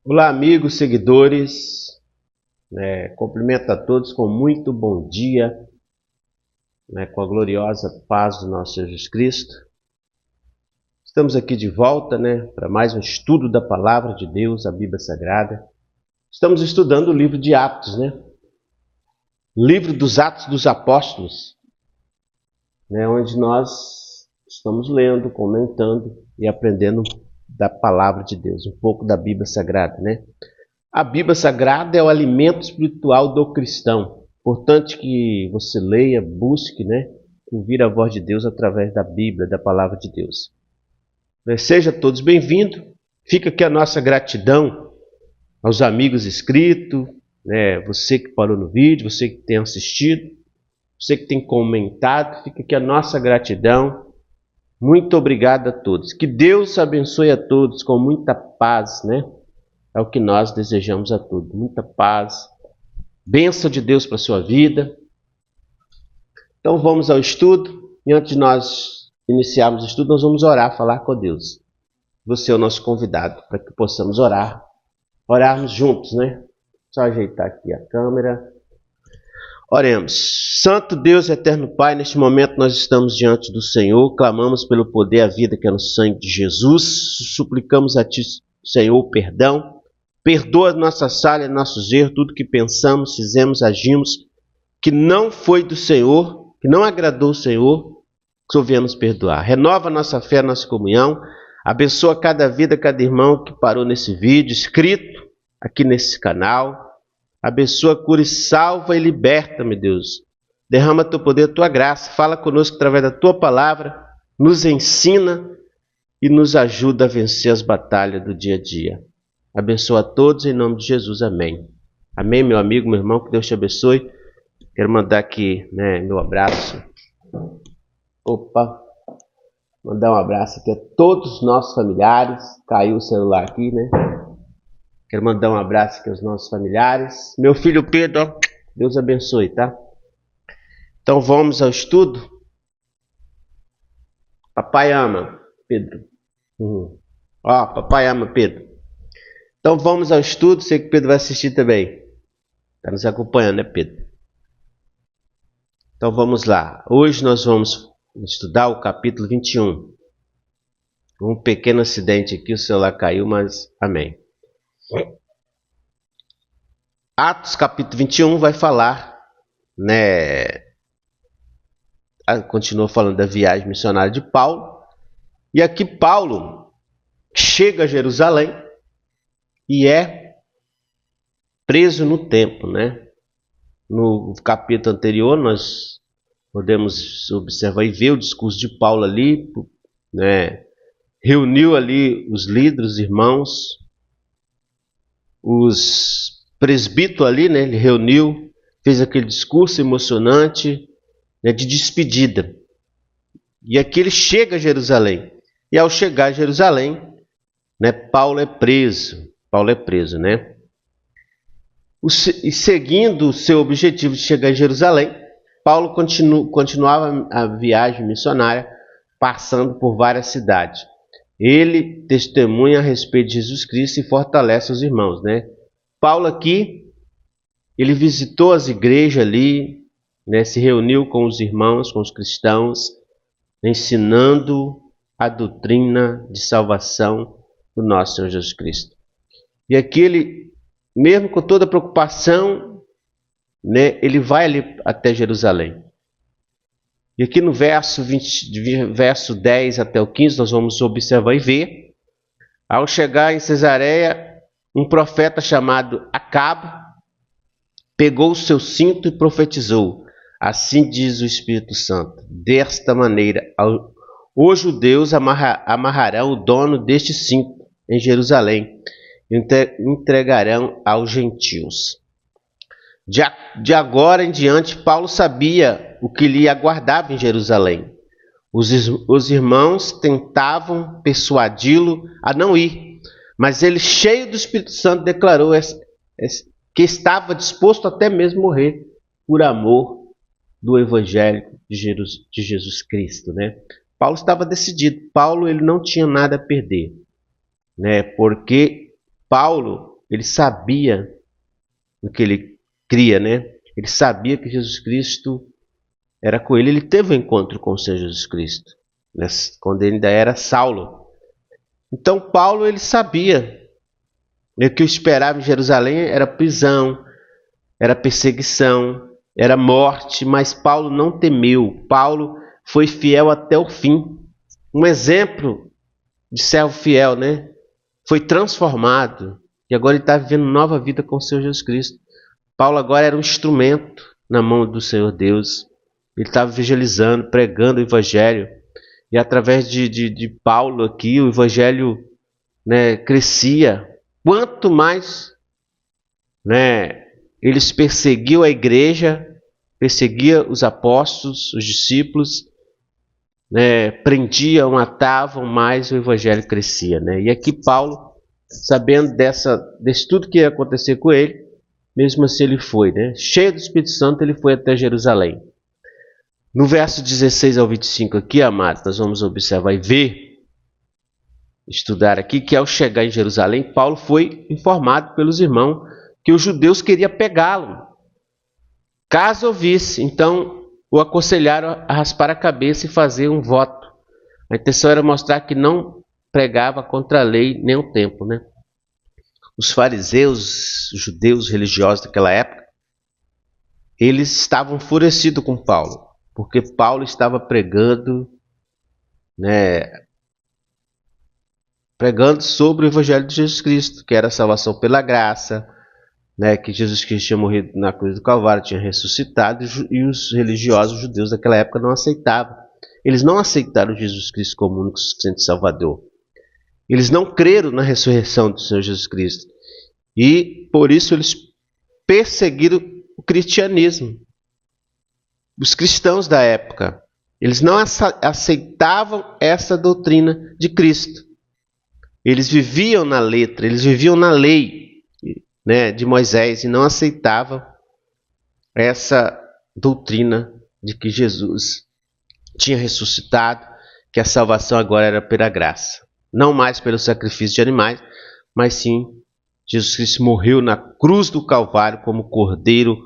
Olá, amigos, seguidores. Cumprimento a todos com muito bom dia, com a gloriosa paz do nosso Jesus Cristo. Estamos aqui de volta, para mais um estudo da Palavra de Deus, a Bíblia Sagrada. Estamos estudando o livro de Atos, livro dos Atos dos Apóstolos, onde nós estamos lendo, comentando e aprendendo da Palavra de Deus, um pouco da Bíblia Sagrada, A Bíblia Sagrada é o alimento espiritual do cristão. Importante que você leia, busque, ouvir a voz de Deus através da Bíblia, da Palavra de Deus. Seja todos bem-vindos. Fica aqui a nossa gratidão aos amigos inscritos, você que parou no vídeo, você que tem assistido, você que tem comentado, fica aqui a nossa gratidão. Muito obrigado a todos. Que Deus abençoe a todos com muita paz, É o que nós desejamos a todos. Muita paz. Bênção de Deus para a sua vida. Então vamos ao estudo. E antes de nós iniciarmos o estudo, nós vamos orar, falar com Deus. Você é o nosso convidado para que possamos orar. Orarmos juntos, Só ajeitar aqui a câmera. Oremos. Santo Deus, eterno Pai, neste momento nós estamos diante do Senhor. Clamamos pelo poder e a vida que é no sangue de Jesus. Suplicamos a Ti, Senhor, perdão. Perdoa nossas falhas, nossos erros, tudo que pensamos, fizemos, agimos, que não foi do Senhor, que não agradou o Senhor, que só viemos perdoar. Renova nossa fé, nossa comunhão, abençoa cada vida, cada irmão que parou nesse vídeo, inscrito aqui nesse canal. Abençoa, cura e salva e liberta, meu Deus. Derrama teu poder, tua graça, fala conosco através da tua palavra, nos ensina e nos ajuda a vencer as batalhas do dia a dia. Abençoa a todos em nome de Jesus, amém. Amém, meu amigo, meu irmão, que Deus te abençoe. Quero mandar aqui, meu abraço. Mandar um abraço aqui a todos os nossos familiares. Caiu o celular aqui, Quero mandar um abraço aqui aos nossos familiares. Meu filho Pedro, Deus abençoe, tá? Então vamos ao estudo. Papai ama Pedro. Papai ama Pedro. Então vamos ao estudo, sei que Pedro vai assistir também. Está nos acompanhando, Pedro? Então vamos lá. Hoje nós vamos estudar o capítulo 21. Um pequeno acidente aqui, o celular caiu, mas amém. Atos capítulo 21 vai falar, continua falando da viagem missionária de Paulo. E aqui Paulo chega a Jerusalém e é preso no templo, No capítulo anterior nós podemos observar e ver o discurso de Paulo ali, Reuniu ali os líderes, os irmãos, os presbíteros ali, Ele reuniu, fez aquele discurso emocionante, de despedida. E aqui ele chega a Jerusalém. E ao chegar a Jerusalém, Paulo é preso, E seguindo o seu objetivo de chegar em Jerusalém, Paulo continuava a viagem missionária, passando por várias cidades. Ele testemunha a respeito de Jesus Cristo e fortalece os irmãos, Paulo aqui, ele visitou as igrejas ali, se reuniu com os irmãos, com os cristãos, ensinando a doutrina de salvação do nosso Senhor Jesus Cristo. E aqui ele, mesmo com toda a preocupação, ele vai ali até Jerusalém. E aqui no verso 10 até o 15, nós vamos observar e ver. Ao chegar em Cesareia, um profeta chamado Acabe pegou o seu cinto e profetizou. Assim diz o Espírito Santo: desta maneira, os judeus amarrarão o dono deste cinto em Jerusalém e entregarão aos gentios. De agora em diante, Paulo sabia o que lhe aguardava em Jerusalém. Os irmãos tentavam persuadi-lo a não ir, mas ele, cheio do Espírito Santo, declarou que estava disposto até mesmo morrer por amor do Evangelho de Jesus Cristo, Paulo estava decidido. Paulo ele não tinha nada a perder, porque Paulo ele sabia o que ele cria, né? Ele sabia que Jesus Cristo era com ele. Ele teve um encontro com o Senhor Jesus Cristo, né? Quando ele ainda era Saulo. Então Paulo, ele sabia, né, que o esperava em Jerusalém era prisão, era perseguição, era morte, mas Paulo não temeu. Paulo foi fiel até o fim. Um exemplo de servo fiel, né? Foi transformado e agora ele está vivendo nova vida com o Senhor Jesus Cristo. Paulo agora era um instrumento na mão do Senhor Deus. Ele estava evangelizando, pregando o evangelho. E através de Paulo aqui, o evangelho, né, crescia. Quanto mais, né, eles perseguiam a igreja, perseguiam os apóstolos, os discípulos, né, prendiam, matavam, mais o evangelho crescia, né? E aqui Paulo, sabendo desse tudo que ia acontecer com ele, mesmo assim ele foi, né? Cheio do Espírito Santo, ele foi até Jerusalém. No verso 16 ao 25 aqui, amados, nós vamos observar e ver, estudar aqui, que ao chegar em Jerusalém, Paulo foi informado pelos irmãos que os judeus queriam pegá-lo. Caso ouvisse, então o aconselharam a raspar a cabeça e fazer um voto. A intenção era mostrar que não pregava contra a lei nem o templo, né? Os fariseus, os judeus religiosos daquela época, eles estavam enfurecidos com Paulo, porque Paulo estava pregando, né, pregando sobre o evangelho de Jesus Cristo, que era a salvação pela graça, né, que Jesus Cristo tinha morrido na cruz do Calvário, tinha ressuscitado, e os religiosos os judeus daquela época não aceitavam. Eles não aceitaram Jesus Cristo como único suficiente Salvador. Eles não creram na ressurreição do Senhor Jesus Cristo. E por isso eles perseguiram o cristianismo. Os cristãos da época, eles não aceitavam essa doutrina de Cristo. Eles viviam na letra, eles viviam na lei, né, de Moisés, e não aceitavam essa doutrina de que Jesus tinha ressuscitado, que a salvação agora era pela graça. Não mais pelo sacrifício de animais, mas sim, Jesus Cristo morreu na cruz do Calvário como Cordeiro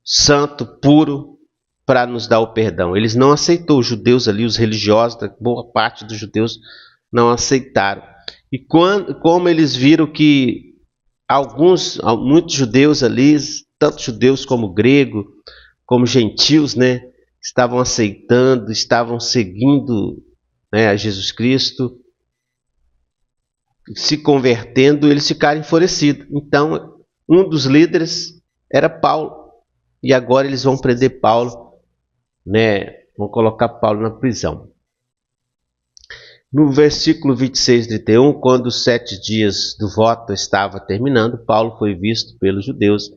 santo, puro, para nos dar o perdão. Eles não aceitaram, os judeus ali, os religiosos, boa parte dos judeus não aceitaram. E como eles viram que muitos judeus ali, tanto judeus como grego, como gentios, né, estavam aceitando, estavam seguindo, né, a Jesus Cristo, se convertendo, eles ficaram enfurecidos. Então, um dos líderes era Paulo, e agora eles vão prender Paulo, né, vão colocar Paulo na prisão. No versículo 26 e 31, quando os 7 dias do voto estavam terminando, Paulo foi visto pelos judeus.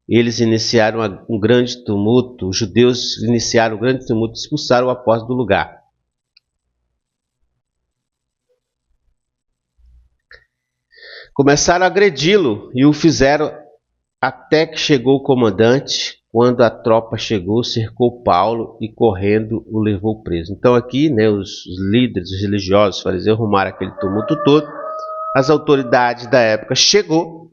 Eles iniciaram um grande tumulto, os judeus iniciaram um grande tumulto e expulsaram o apóstolo do lugar. Começaram a agredi-lo e o fizeram até que chegou o comandante. Quando a tropa chegou, cercou Paulo e correndo o levou preso. Então aqui, né, os líderes, os religiosos, os fariseus arrumaram aquele tumulto todo. As autoridades da época chegou,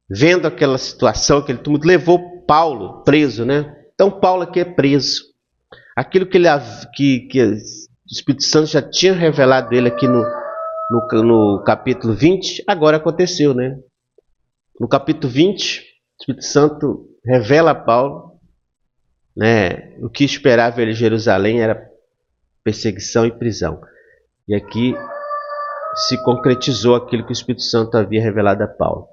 vendo aquela situação, aquele tumulto, levou Paulo preso, né? Então Paulo aqui é preso. Aquilo que o Espírito Santo já tinha revelado ele aqui no capítulo 20, agora aconteceu, né? No capítulo 20, o Espírito Santo revela a Paulo, né, o que esperava ele em Jerusalém era perseguição e prisão. E aqui se concretizou aquilo que o Espírito Santo havia revelado a Paulo.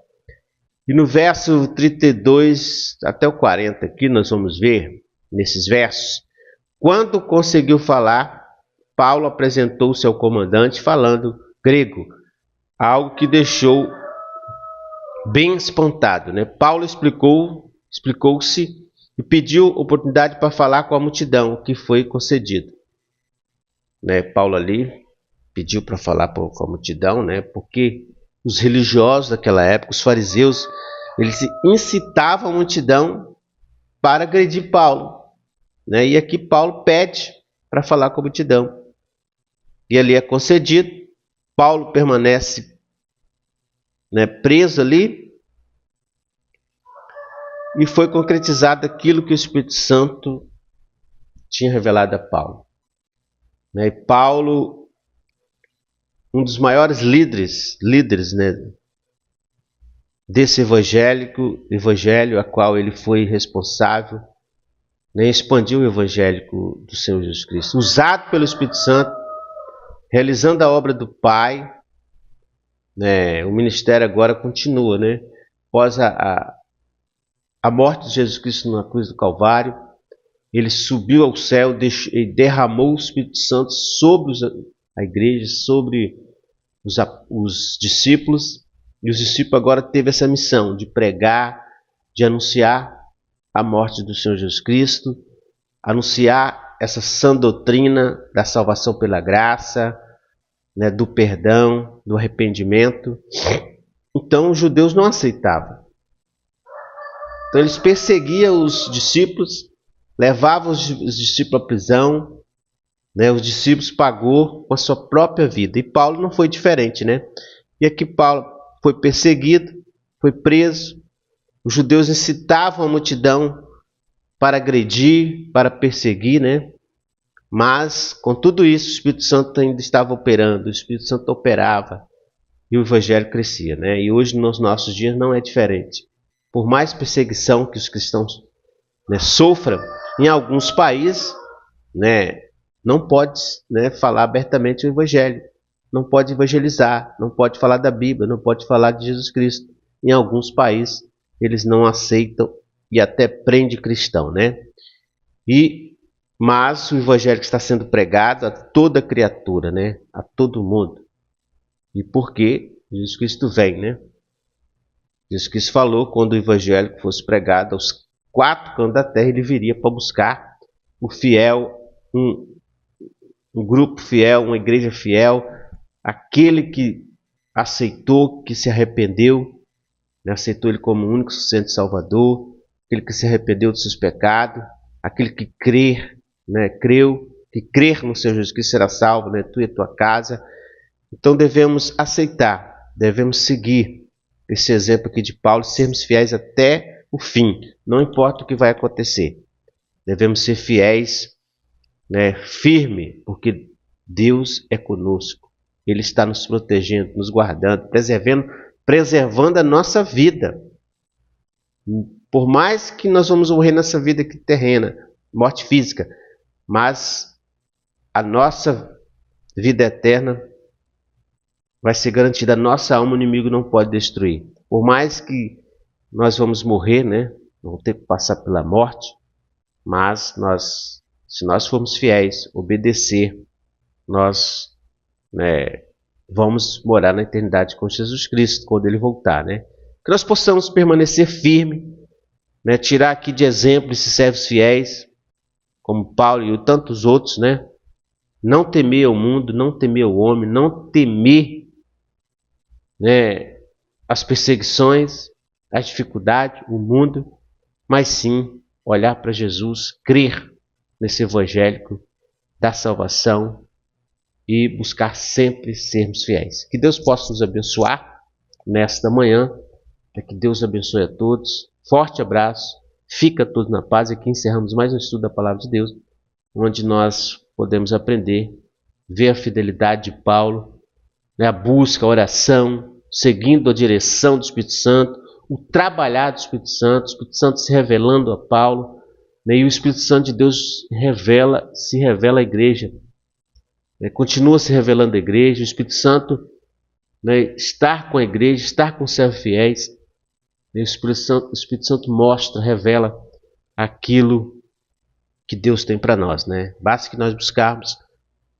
E no verso 32 até o 40, aqui nós vamos ver, nesses versos, quando conseguiu falar, Paulo apresentou-se ao comandante falando grego, algo que deixou bem espantado, né? Paulo explicou-se e pediu oportunidade para falar com a multidão, que foi concedido, né? Paulo ali pediu para falar com a multidão, né? Porque os religiosos daquela época, os fariseus, eles incitavam a multidão para agredir Paulo, né? E aqui Paulo pede para falar com a multidão, e ali é concedido. Paulo permanece né, preso ali, e foi concretizado aquilo que o Espírito Santo tinha revelado a Paulo. Né? E Paulo, um dos maiores líderes, né, desse evangelho a qual ele foi responsável, né, expandiu o evangelho do Senhor Jesus Cristo, usado pelo Espírito Santo, realizando a obra do Pai. Né, o ministério agora continua, né? Após a morte de Jesus Cristo na cruz do Calvário, ele subiu ao céu e derramou o Espírito Santo sobre a igreja, sobre os discípulos, e os discípulos agora teve essa missão de pregar, de anunciar a morte do Senhor Jesus Cristo, anunciar essa sã doutrina da salvação pela graça, né, do perdão, do arrependimento. Então os judeus não aceitavam. Então eles perseguiam os discípulos, levavam os discípulos à prisão, né, os discípulos pagou com a sua própria vida. E Paulo não foi diferente, né? E aqui Paulo foi perseguido, foi preso. Os judeus incitavam a multidão para agredir, para perseguir, né? Mas, com tudo isso, o Espírito Santo ainda estava operando, o Espírito Santo operava e o Evangelho crescia, né? E hoje, nos nossos dias, não é diferente. Por mais perseguição que os cristãos, né, sofram, em alguns países, né, não pode, né, falar abertamente o Evangelho, não pode evangelizar, não pode falar da Bíblia, não pode falar de Jesus Cristo. Em alguns países, eles não aceitam e até prende cristão, né? Mas o evangelho está sendo pregado a toda criatura, né? A todo mundo. E por quê? Jesus Cristo vem, né? Jesus Cristo falou quando o evangelho fosse pregado aos 4 cantos da terra, ele viria para buscar o fiel, um grupo fiel, uma igreja fiel, aquele que aceitou, que se arrependeu, né? Aceitou ele como o único suficiente Salvador, aquele que se arrependeu dos seus pecados, aquele que creu, que crer no Senhor Jesus Cristo será salvo, né? Tu e a tua casa. Então devemos aceitar, devemos seguir esse exemplo aqui de Paulo, sermos fiéis até o fim, não importa o que vai acontecer. Devemos ser fiéis, né? Firme, porque Deus é conosco. Ele está nos protegendo, nos guardando, preservando a nossa vida. Por mais que nós vamos morrer nessa vida aqui terrena, morte física, mas a nossa vida eterna vai ser garantida. A nossa alma o inimigo não pode destruir. Por mais que nós vamos morrer, né? Vamos ter que passar pela morte, mas se nós formos fiéis, obedecer, nós, né, vamos morar na eternidade com Jesus Cristo quando Ele voltar, né? Que nós possamos permanecer firmes, né? Tirar aqui de exemplo esses servos fiéis, como Paulo e tantos outros, né? Não temer o mundo, não temer o homem, não temer, né, as perseguições, as dificuldades, o mundo, mas sim olhar para Jesus, crer nesse evangélico da salvação e buscar sempre sermos fiéis. Que Deus possa nos abençoar nesta manhã, que Deus abençoe a todos. Forte abraço, fica todos na paz. Aqui encerramos mais um estudo da Palavra de Deus, onde nós podemos aprender, ver a fidelidade de Paulo, né, a busca, a oração, seguindo a direção do Espírito Santo, o trabalhar do Espírito Santo se revelando a Paulo, né, e o Espírito Santo de Deus se revela à igreja, né, continua se revelando à igreja, o Espírito Santo, né, estar com a igreja, estar com os servos fiéis, né, o Espírito Santo mostra, revela aquilo que Deus tem para nós, né? Basta que nós buscarmos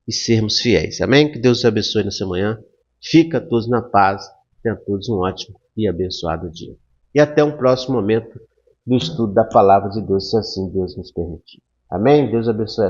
e sermos fiéis. Amém? Que Deus os abençoe nessa manhã. Fica todos na paz. Tenha todos um ótimo e abençoado dia. E até um próximo momento do estudo da Palavra de Deus, se assim Deus nos permitir. Amém? Deus abençoe.